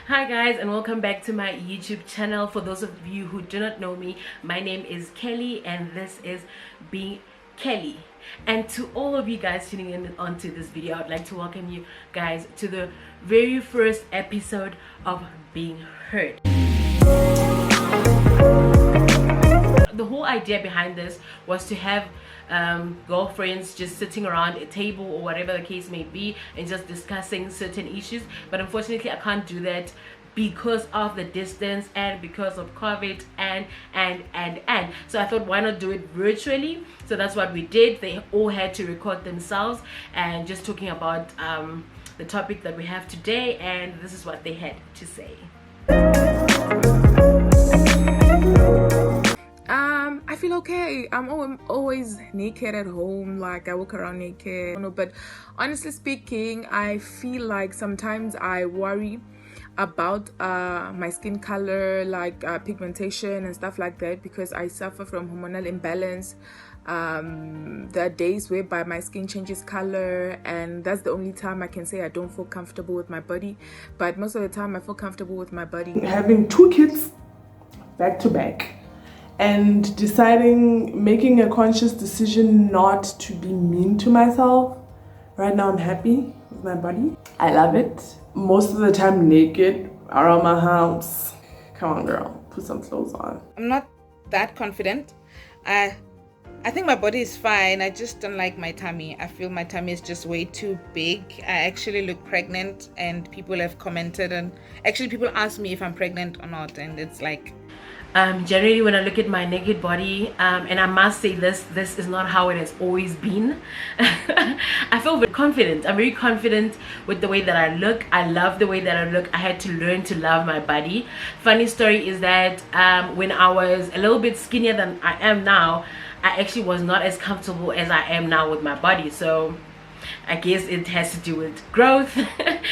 Hi guys, and welcome back to my YouTube channel. For those of you who do not know me, my name is Kelly and this is Being Kelly. And to all of you guys tuning in onto this video, I'd like to welcome you guys to the very first episode of Being Heard. The whole idea behind this was to have girlfriends just sitting around a table or whatever the case may be and just discussing certain issues, but unfortunately I can't do that because of the distance and because of COVID and so I thought, why not do it virtually? So that's what we did. They all had to record themselves and just talking about the topic that we have today, and this is what they had to say. I feel okay. I'm always naked at home. Like, I walk around naked. But honestly speaking, I feel like sometimes I worry about my skin color, like pigmentation and stuff like that, because I suffer from hormonal imbalance. There are days whereby my skin changes color, and that's the only time I can say I don't feel comfortable with my body. But most of the time I feel comfortable with my body. Having two kids back to back and making a conscious decision not to be mean to myself. Right now I'm happy with my body. I love it. Most of the time naked around my house. Come on girl, put some clothes on. I'm not that confident. I think my body is fine. I just don't like my tummy. I feel my tummy is just way too big. I actually look pregnant, and people have commented, and actually people ask me if I'm pregnant or not, and it's like, generally when I look at my naked body, and I must say this is not how it has always been. I feel very confident. I'm very confident with the way that I look. I love the way that I look. I had to learn to love my body. Funny story is that when I was a little bit skinnier than I am now, I actually was not as comfortable as I am now with my body. So I guess it has to do with growth.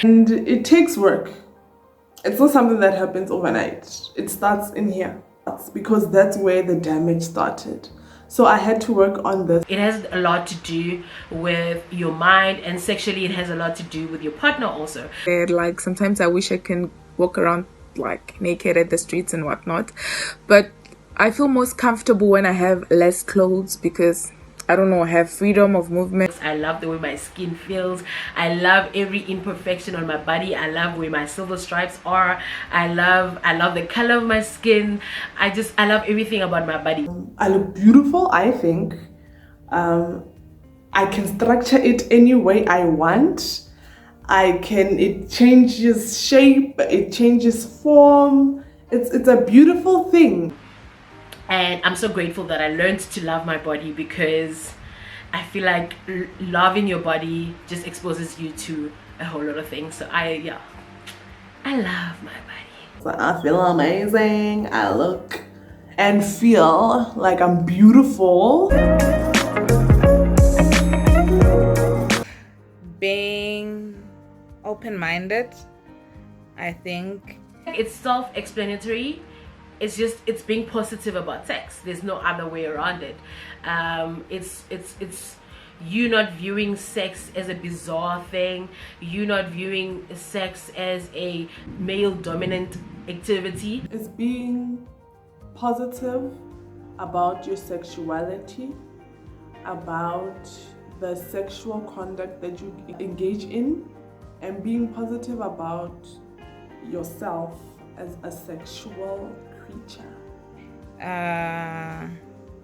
And it takes work. It's not something that happens overnight. It starts in here. That's because that's where the damage started. So I had to work on this. It has a lot to do with your mind, and sexually it has a lot to do with your partner also. Like, sometimes I wish I can walk around like naked at the streets and whatnot, but I feel most comfortable when I have less clothes, because I don't know, I have freedom of movement. I love the way my skin feels. I love every imperfection on my body. I love where my silver stripes are. I love the color of my skin. I love everything about my body. I look beautiful, I think. I can structure it any way I want. It changes shape, it changes form. It's a beautiful thing. And I'm so grateful that I learned to love my body, because I feel like loving your body just exposes you to a whole lot of things. So I love my body. So I feel amazing. I look and feel like I'm beautiful. Being open-minded, I think. It's self-explanatory. It's being positive about sex. There's no other way around it. It's you not viewing sex as a bizarre thing. You not viewing sex as a male dominant activity. It's being positive about your sexuality, about the sexual conduct that you engage in, and being positive about yourself as a sexual creature.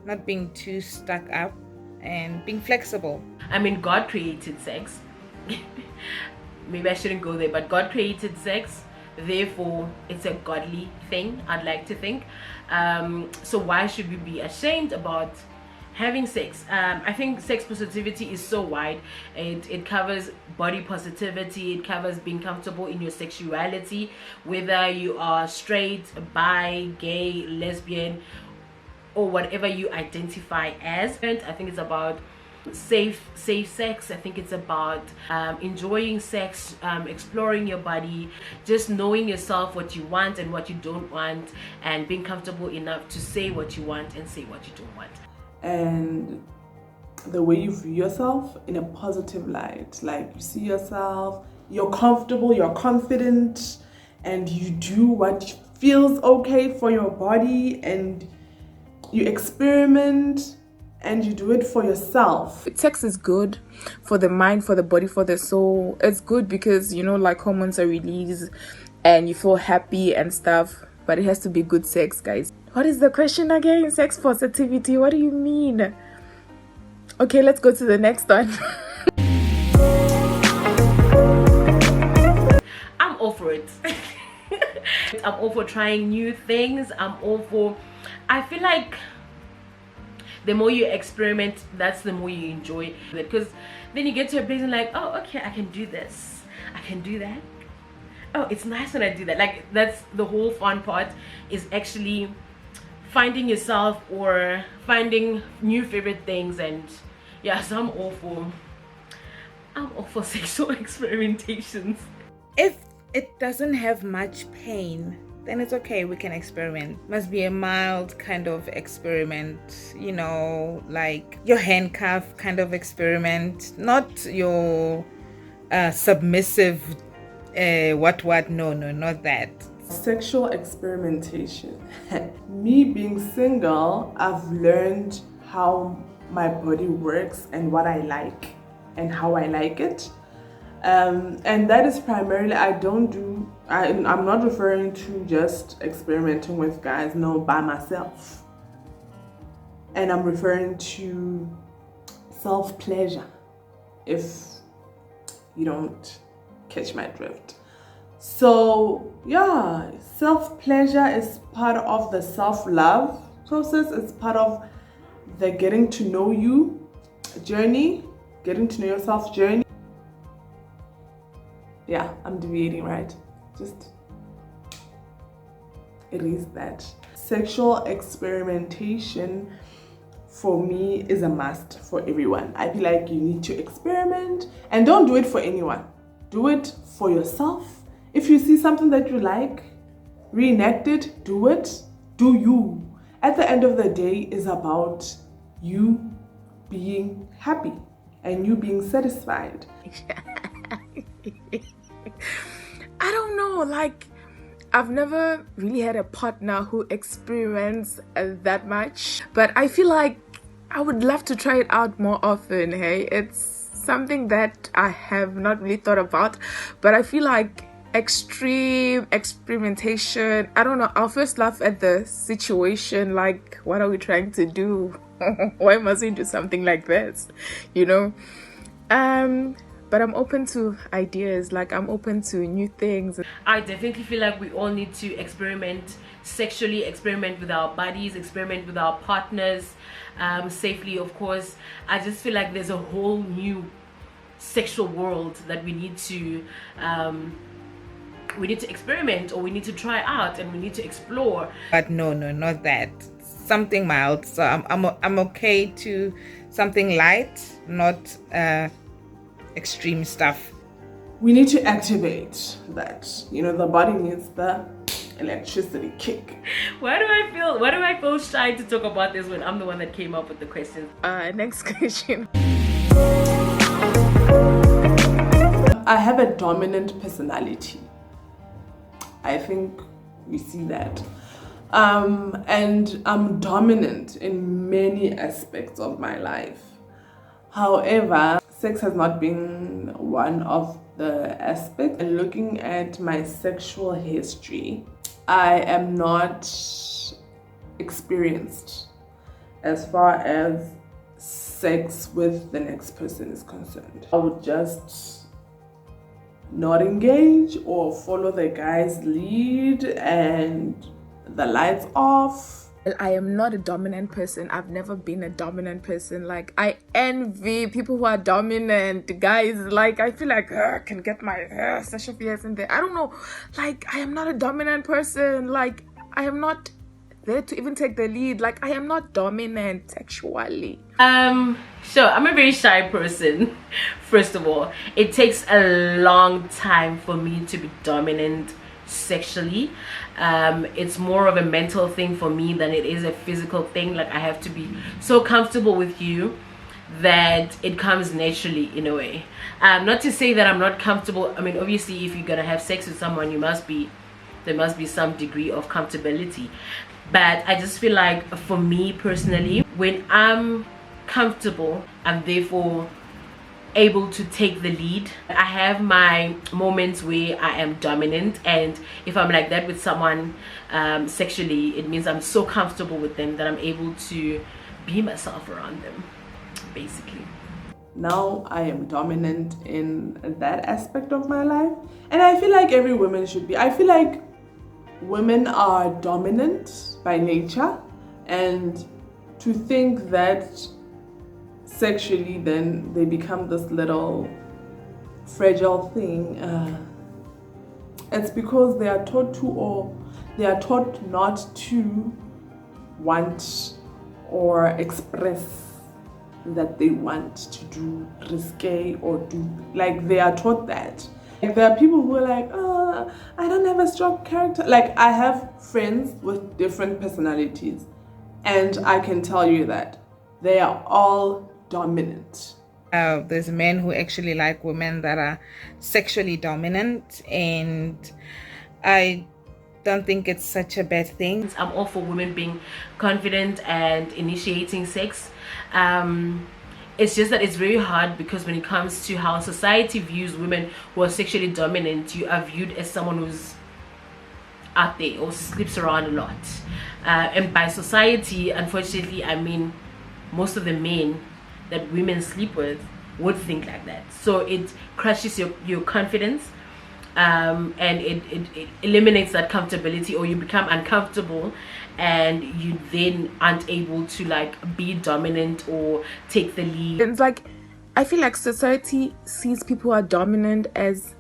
Not being too stuck up and being flexible. I mean, God created sex. Maybe I shouldn't go there, but God created sex, therefore it's a godly thing, I'd like to think. So why should we be ashamed about having sex? I think sex positivity is so wide. It covers body positivity, it covers being comfortable in your sexuality, whether you are straight, bi, gay, lesbian, or whatever you identify as. I think it's about safe sex. I think it's about enjoying sex, exploring your body, just knowing yourself, what you want and what you don't want, and being comfortable enough to say what you want and say what you don't want. And the way you view yourself in a positive light, like you see yourself, you're comfortable, you're confident, and you do what feels okay for your body, and you experiment and you do it for yourself. Sex is good for the mind, for the body, for the soul. It's good because, you know, like hormones are released and you feel happy and stuff, but it has to be good sex, guys. What is the question again? Sex positivity, what do you mean? Okay, let's go to the next one. I'm all for it. I'm all for trying new things. I feel like the more you experiment, that's the more you enjoy it, because then you get to a place and like, oh, okay, I can do this, I can do that. Oh, it's nice when I do that. Like, that's the whole fun part, is actually finding yourself or finding new favorite things. And yeah, so I'm all for sexual experimentations. If it doesn't have much pain, then it's okay, we can experiment. Must be a mild kind of experiment, you know, like your handcuff kind of experiment, not your submissive no, not that. Sexual experimentation. Me being single, I've learned how my body works and what I like and how I like it. And that is primarily, I'm not referring to just experimenting with guys, no, by myself. And I'm referring to self-pleasure, if you don't catch my drift. So yeah, self-pleasure is part of the self-love process. It's part of the getting to know you journey, getting to know yourself journey. Yeah, I'm deviating, right? Just erase that. Sexual experimentation for me is a must for everyone. I feel like you need to experiment, and don't do it for anyone. Do it for yourself. If you see something that you like, reenact it, do it, do you. At the end of the day, is about you being happy and you being satisfied. I don't know, like, I've never really had a partner who experiments that much, but I feel like I would love to try it out more often. Hey, it's something that I have not really thought about, but I feel like extreme experimentation, I don't know, I'll first laugh at the situation, like, what are we trying to do? Why must we do something like this, you know? But I'm open to ideas, like I'm open to new things. I definitely feel like we all need to experiment sexually, experiment with our bodies, experiment with our partners, safely, of course. I just feel like there's a whole new sexual world that we need to experiment, or we need to try out, and we need to explore. But no, not that. Something mild. So I'm okay to something light, not extreme stuff. We need to activate that. You know, the body needs the electricity kick. Why do I feel shy to talk about this when I'm the one that came up with the questions? Next question. I have a dominant personality. I think we see that. And I'm dominant in many aspects of my life. However, sex has not been one of the aspects. And looking at my sexual history, I am not experienced as far as sex with the next person is concerned. I would just not engage or follow the guy's lead and the lights off. I am not a dominant person. I've never been a dominant person. Like, I envy people who are dominant guys. Like, I feel like I can get my sexual fears in there. I don't know. Like, I am not a dominant person. Like, I am not there to even take the lead. Like, I am not dominant sexually. Sure, I'm a very shy person. First of all, it takes a long time for me to be dominant sexually. It's more of a mental thing for me than it is a physical thing. Like, I have to be so comfortable with you that it comes naturally in a way. Not to say that I'm not comfortable. I mean, obviously, if you're gonna have sex with someone, you must be there must be some degree of comfortability. But I just feel like, for me personally, when I'm comfortable, I'm therefore able to take the lead. I have my moments where I am dominant, and if I'm like that with someone sexually, it means I'm so comfortable with them that I'm able to be myself around them, basically. Now I am dominant in that aspect of my life, and I feel like every woman should be. I feel like women are dominant by nature, and to think that sexually then they become this little fragile thing, it's because they are taught to, or they are taught not to want or express that they want to do risque or do, like, they are taught that. Like, there are people who are like, oh, I don't have a strong character. Like, I have friends with different personalities, and I can tell you that they are all dominant. There's men who actually like women that are sexually dominant, and I don't think it's such a bad thing. I'm all for women being confident and initiating sex. It's just that it's very hard, because when it comes to how society views women who are sexually dominant, you are viewed as someone who's out there or sleeps around a lot. And by society, unfortunately, I mean most of the men that women sleep with would think like that. So it crushes your confidence, and it eliminates that comfortability, or you become uncomfortable and you then aren't able to like be dominant or take the lead. It's like, I feel like society sees people who are dominant as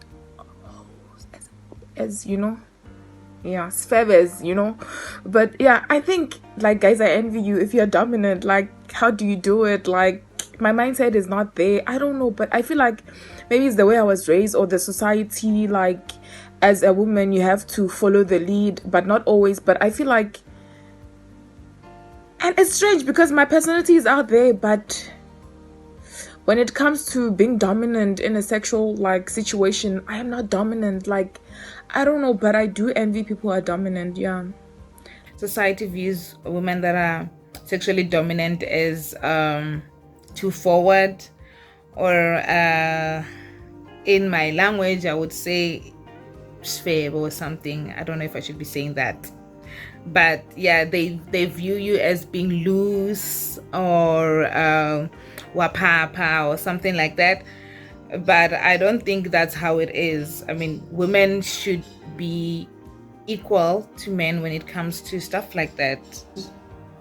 you know, yeah, favors, you know. But yeah, I think, like, guys, I envy you if you're dominant. Like, how do you do it? Like, my mindset is not there. I don't know, but I feel like maybe it's the way I was raised, or the society. Like, as a woman, you have to follow the lead, but not always. But I feel like, and it's strange because my personality is out there, but when it comes to being dominant in a sexual like situation, I am not dominant. Like, I don't know, but I do envy people who are dominant. Yeah. Society views women that are sexually dominant as too forward, or in my language I would say sfebe or something. I don't know if I should be saying that, but yeah, they view you as being loose, or wapapa or something like that. But I don't think that's how it is. I mean, women should be equal to men when it comes to stuff like that.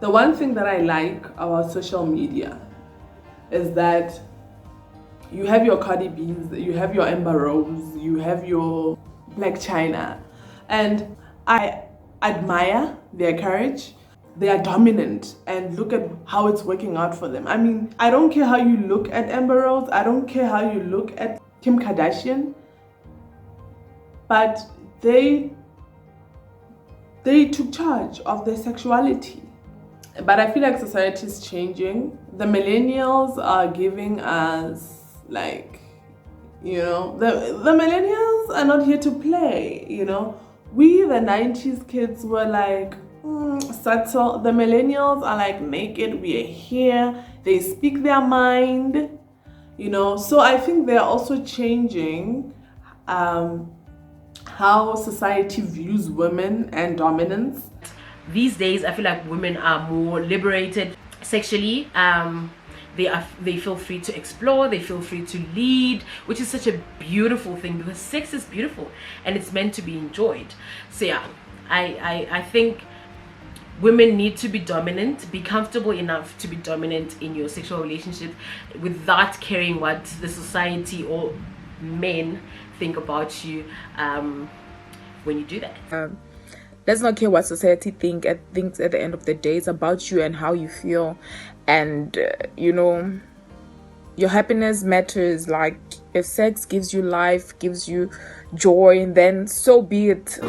The one thing that I like about social media is that you have your Cardi B's, you have your Amber Rose, you have your Black China, and I admire their courage. They are dominant, and look at how it's working out for them. I mean, I don't care how you look at Amber Rose, I don't care how you look at Kim Kardashian, but they took charge of their sexuality. But I feel like society is changing. The millennials are giving us, like, you know, the millennials are not here to play, you know. We, the 90s kids, were like, subtle. The millennials are like, naked, we are here. They speak their mind, you know. So I think they're also changing how society views women and dominance. These days I feel like women are more liberated sexually. They feel free to explore, they feel free to lead, which is such a beautiful thing, because sex is beautiful and it's meant to be enjoyed. So yeah, I think women need to be dominant, be comfortable enough to be dominant in your sexual relationship without caring what the society or men think about you when you do that. Let's not care what society thinks at the end of the day. It's about you and how you feel, and you know, your happiness matters. Like, if sex gives you life, gives you joy, then so be it.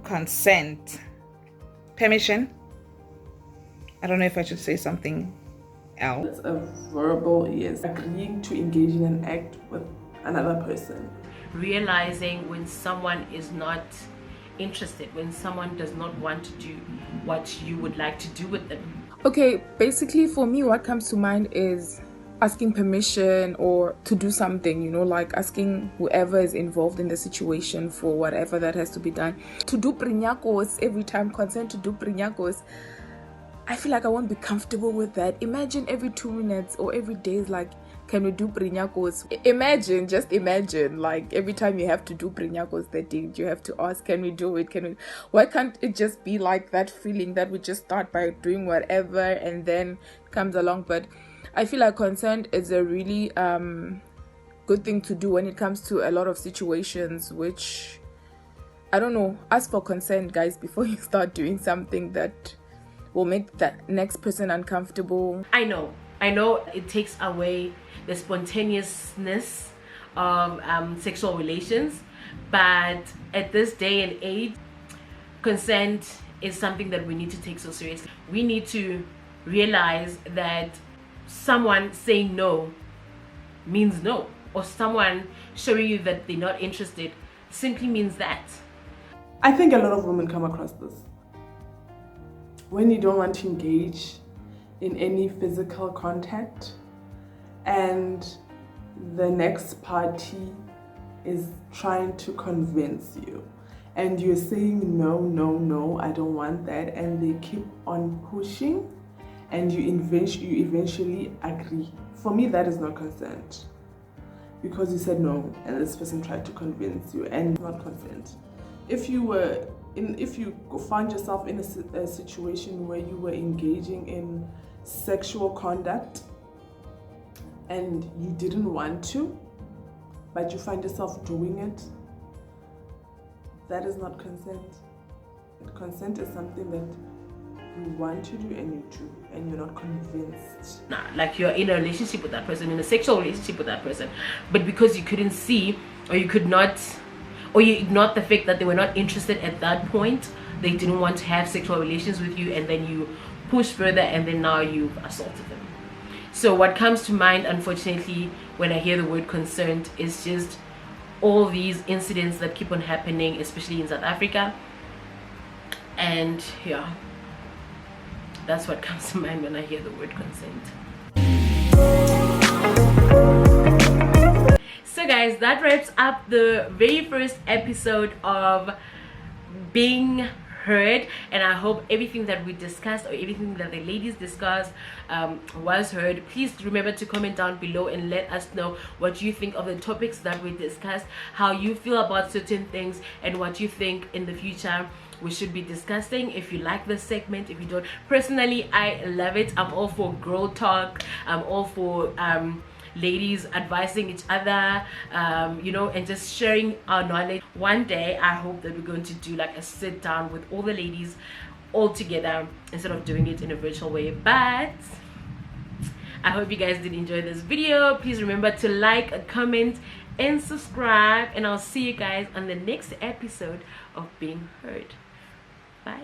Consent, permission. I don't know if I should say something else. It's a verbal yes, agreeing to engage in an act with another person. realizing when someone is not interested, when someone does not want to do what you would like to do with them. Okay, basically for me, what comes to mind is asking permission or to do something, you know, like asking whoever is involved in the situation for whatever that has to be done. To do prinyakos every time, consent to do prinyakos, I feel like I won't be comfortable with that. Imagine every 2 minutes or every day is like, can we do prinyakos? Imagine, just imagine, like every time you have to do prinyakos that day, you have to ask, can we do it? Can we? Why can't it just be like that feeling that we just start by doing whatever and then comes along? But I feel like consent is a really good thing to do when it comes to a lot of situations, which, I don't know, ask for consent, guys, before you start doing something that will make that next person uncomfortable. I know it takes away the spontaneousness of sexual relations, but at this day and age, consent is something that we need to take so seriously. We need to realize that someone saying no means no, or someone showing you that they're not interested simply means that. I think a lot of women come across this. When you don't want to engage in any physical contact and the next party is trying to convince you and you're saying no, I don't want that, and they keep on pushing and you eventually agree. For me, that is not consent, because you said no and this person tried to convince you, and it's not consent. If you found yourself in a situation where you were engaging in sexual conduct and you didn't want to, but you find yourself doing it, that is not consent. Consent is something that you want to do and you do, and you're not convinced. Like you're in a relationship with that person, in a sexual relationship with that person, but because you couldn't see, or you could not, or you ignored the fact that they were not interested at that point, they didn't want to have sexual relations with you, and then you push further, and then now you've assaulted them. So what comes to mind, unfortunately, when I hear the word consent is just all these incidents that keep on happening, especially in South Africa. And yeah, that's what comes to mind when I hear the word consent. So guys, that wraps up the very first episode of Being Heard, and I hope everything that we discussed, or everything that the ladies discussed, was heard. Please remember to comment down below and let us know what you think of the topics that we discussed, how you feel about certain things, and what you think in the future we should be discussing. If you like this segment, if you don't, personally I love it. I'm all for girl talk. I'm all for ladies advising each other, you know, and just sharing our knowledge. One day I hope that we're going to do like a sit down with all the ladies all together instead of doing it in a virtual way. But I hope you guys did enjoy this video. Please remember to like, comment, and subscribe, and I'll see you guys on the next episode of Being Heard. Bye.